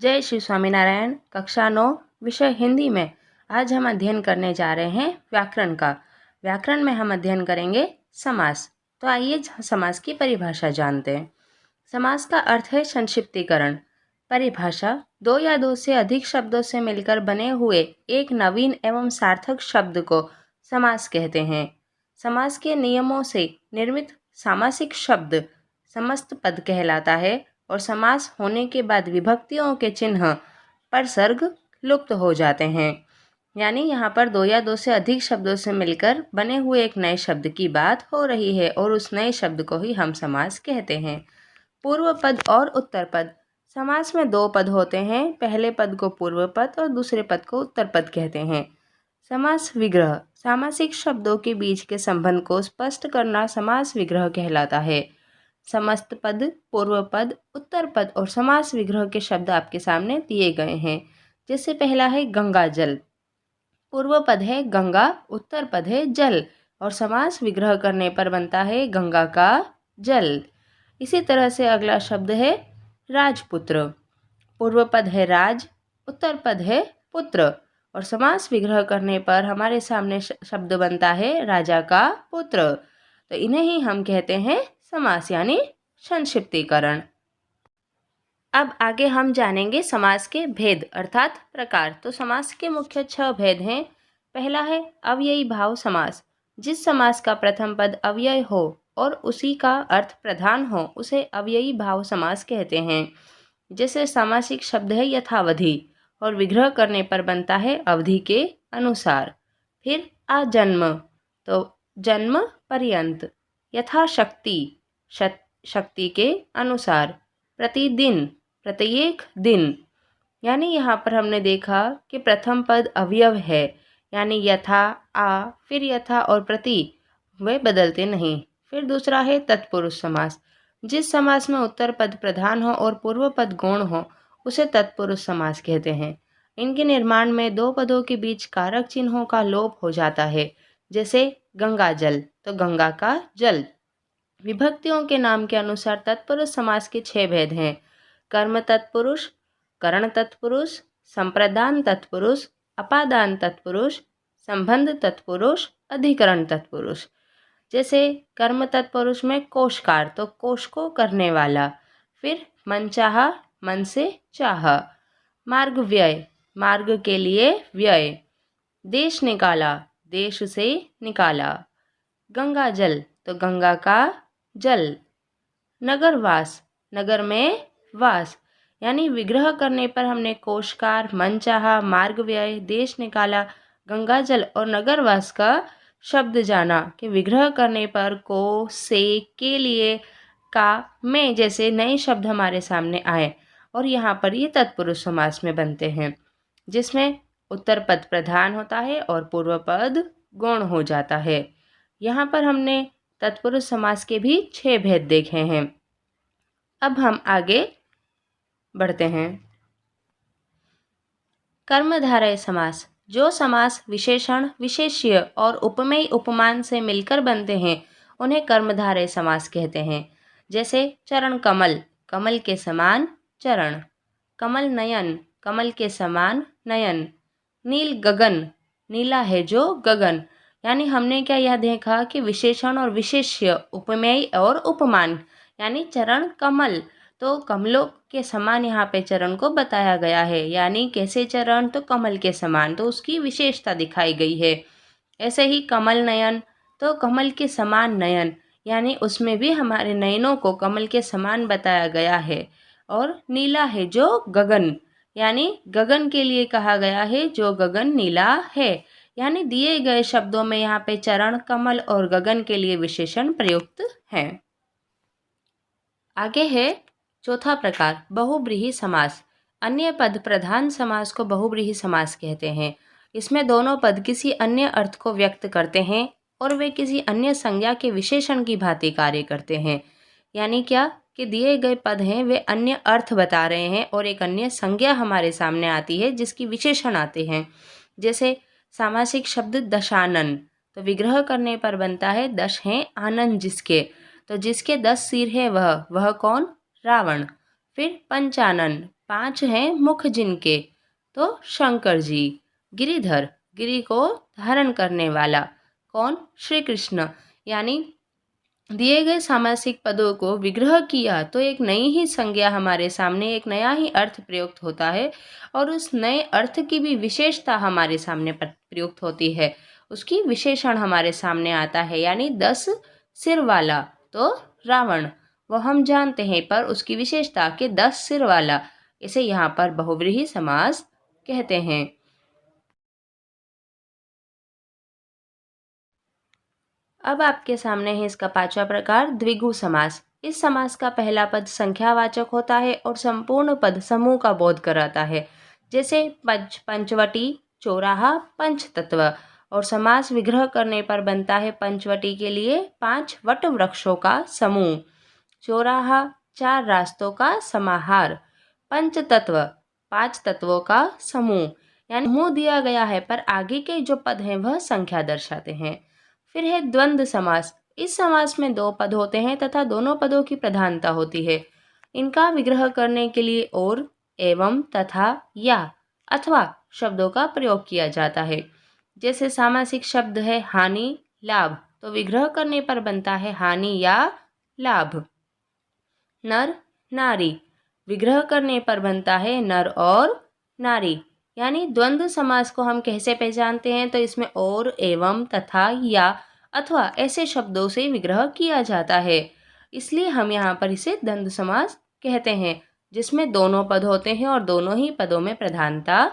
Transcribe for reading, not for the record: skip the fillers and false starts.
जय श्री स्वामीनारायण। कक्षा 9 विषय हिंदी में आज हम अध्ययन करने जा रहे हैं व्याकरण का। व्याकरण में हम अध्ययन करेंगे समास। तो आइए समास की परिभाषा जानते हैं। समास का अर्थ है संक्षिप्तीकरण। परिभाषा: दो या दो से अधिक शब्दों से मिलकर बने हुए एक नवीन एवं सार्थक शब्द को समास कहते हैं। समास के नियमों से निर्मित सामासिक शब्द समस्त पद कहलाता है और समास होने के बाद विभक्तियों के चिन्ह पर सर्ग लुप्त हो जाते हैं। यानी यहाँ पर दो या दो से अधिक शब्दों से मिलकर बने हुए एक नए शब्द की बात हो रही है और उस नए शब्द को ही हम समास कहते हैं। पूर्व पद और उत्तर पद। समास में दो पद होते हैं। पहले पद को पूर्व पद और दूसरे पद को उत्तर पद कहते हैं। समास विग्रह: सामासिक शब्दों के बीच के संबंध को स्पष्ट करना समास विग्रह कहलाता है। समस्त पद, पूर्व पद, उत्तर पद और समास विग्रह के शब्द आपके सामने दिए गए हैं। जैसे पहला है गंगा जल। पूर्व पद है गंगा, उत्तर पद है जल और समास विग्रह करने पर बनता है गंगा का जल। इसी तरह से अगला शब्द है राजपुत्र। पूर्व पद है राज, उत्तर पद है पुत्र और समास विग्रह करने पर हमारे सामने शब्द बनता है राजा का पुत्र। तो इन्हें ही हम कहते हैं समास यानी संक्षिप्तीकरण। अब आगे हम जानेंगे समास के भेद अर्थात प्रकार। तो समास के मुख्य 6 भेद हैं। पहला है अव्ययी भाव समास। जिस समास का प्रथम पद अव्यय हो और उसी का अर्थ प्रधान हो उसे अव्ययी भाव समास कहते हैं। जैसे सामासिक शब्द है यथावधि और विग्रह करने पर बनता है अवधि के अनुसार। फिर आजन्म, तो जन्म पर्यंत। यथाशक्ति, शक्ति के अनुसार। प्रतिदिन, प्रत्येक दिन। यानी यहाँ पर हमने देखा कि प्रथम पद अवयव है, यानी यथा, आ, फिर यथा और प्रति वे बदलते नहीं। फिर दूसरा है तत्पुरुष समास। जिस समास में उत्तर पद प्रधान हो और पूर्व पद गौण हो उसे तत्पुरुष समास कहते हैं। इनके निर्माण में दो पदों के बीच कारक चिन्हों का लोप हो जाता है। जैसे गंगा जल, तो गंगा का जल। विभक्तियों के नाम के अनुसार तत्पुरुष समास के 6 भेद हैं। कर्म तत्पुरुष, करण तत्पुरुष, संप्रदान तत्पुरुष, अपादान तत्पुरुष, संबंध तत्पुरुष, अधिकरण तत्पुरुष। जैसे कर्म तत्पुरुष में कोशकार, तो कोश को करने वाला। फिर मनचाहा, मन से चाह। मार्ग व्यय, मार्ग के लिए व्यय। देश निकाला, देश से निकाला। गंगा जल, तो गंगा का जल। नगर वास, नगर में वास। यानी विग्रह करने पर हमने कोशकार, मनचाहा, मार्ग व्यय, देश निकाला, गंगा जल और नगरवास का शब्द जाना कि विग्रह करने पर को, से, के लिए, का, में जैसे नए शब्द हमारे सामने आए और यहाँ पर ये तत्पुरुष समास में बनते हैं, जिसमें उत्तर पद प्रधान होता है और पूर्व पद गौण हो जाता है। यहाँ पर हमने तत्पुरुष समास के भी 6 भेद देखे हैं। अब हम आगे बढ़ते हैं। कर्मधारय समास। जो समास विशेषण, विशेष्य और उपमेय उपमान से मिलकर बनते हैं उन्हें कर्मधारय समास कहते हैं। जैसे चरण कमल, कमल के समान चरण। कमल नयन, कमल के समान नयन। नील गगन, नीला है जो गगन। यानी हमने क्या यह देखा कि विशेषण और विशेष्य, उपमेय और उपमान, यानी चरण कमल, तो कमलों के समान यहाँ पे चरण को बताया गया है। यानी कैसे चरण, तो कमल के समान, तो उसकी विशेषता दिखाई गई है। ऐसे ही कमल नयन, तो कमल के समान नयन, यानी उसमें भी हमारे नयनों को कमल के समान बताया गया है। और नीला है जो गगन, यानी गगन के लिए कहा गया है जो गगन नीला है। यानी दिए गए शब्दों में यहाँ पे चरण, कमल और गगन के लिए विशेषण प्रयुक्त हैं। आगे है चौथा प्रकार बहुव्रीहि समास। अन्य पद प्रधान समास को बहुव्रीहि समास कहते हैं। इसमें दोनों पद किसी अन्य अर्थ को व्यक्त करते हैं और वे किसी अन्य संज्ञा के विशेषण की भांति कार्य करते हैं। यानी क्या कि दिए गए पद हैं वे अन्य अर्थ बता रहे हैं और एक अन्य संज्ञा हमारे सामने आती है जिसकी विशेषण आते हैं। जैसे सामासिक शब्द दशानन, तो विग्रह करने पर बनता है दश हैं आनंद जिसके, तो जिसके 10 सिर है वह कौन, रावण। फिर पंचानन, 5 हैं मुख जिनके, तो शंकर जी। गिरिधर, गिरि को धारण करने वाला, कौन? श्री कृष्ण। यानी दिए गए सामासिक पदों को विग्रह किया तो एक नई ही संज्ञा हमारे सामने, एक नया ही अर्थ प्रयुक्त होता है और उस नए अर्थ की भी विशेषता हमारे सामने प्रयुक्त होती है, उसकी विशेषण हमारे सामने आता है। यानी 10 सिर वाला तो रावण, वो हम जानते हैं, पर उसकी विशेषता के 10 सिर वाला, इसे यहाँ पर बहुव्रीहि समास कहते हैं। अब आपके सामने है इसका 5वां प्रकार द्विगु समास। इस समास का पहला पद संख्यावाचक होता है और संपूर्ण पद समूह का बोध कराता है, जैसे पंचवटी, चौराहा, पंचतत्व। और समास विग्रह करने पर बनता है पंचवटी के लिए 5 वट वृक्षों का समूह, चौराहा 4 रास्तों का समाहार, पंचतत्व 5 तत्वों का समूह। यानी समूह दिया गया है पर आगे के जो पद हैं वह संख्या दर्शाते हैं। फिर है द्वंद्व समास। इस समास में 2 पद होते हैं तथा दोनों पदों की प्रधानता होती है। इनका विग्रह करने के लिए और, एवं, तथा, या अथवा शब्दों का प्रयोग किया जाता है। जैसे सामासिक शब्द है हानि, लाभ, तो विग्रह करने पर बनता है हानि या लाभ। नर, नारी, विग्रह करने पर बनता है नर और नारी। यानी द्वंद्व समास को हम कैसे पहचानते हैं? तो इसमें और, एवं, तथा, या अथवा ऐसे शब्दों से विग्रह किया जाता है, इसलिए हम यहाँ पर इसे द्वंद्व समास कहते हैं, जिसमें दोनों पद होते हैं और दोनों ही पदों में प्रधानता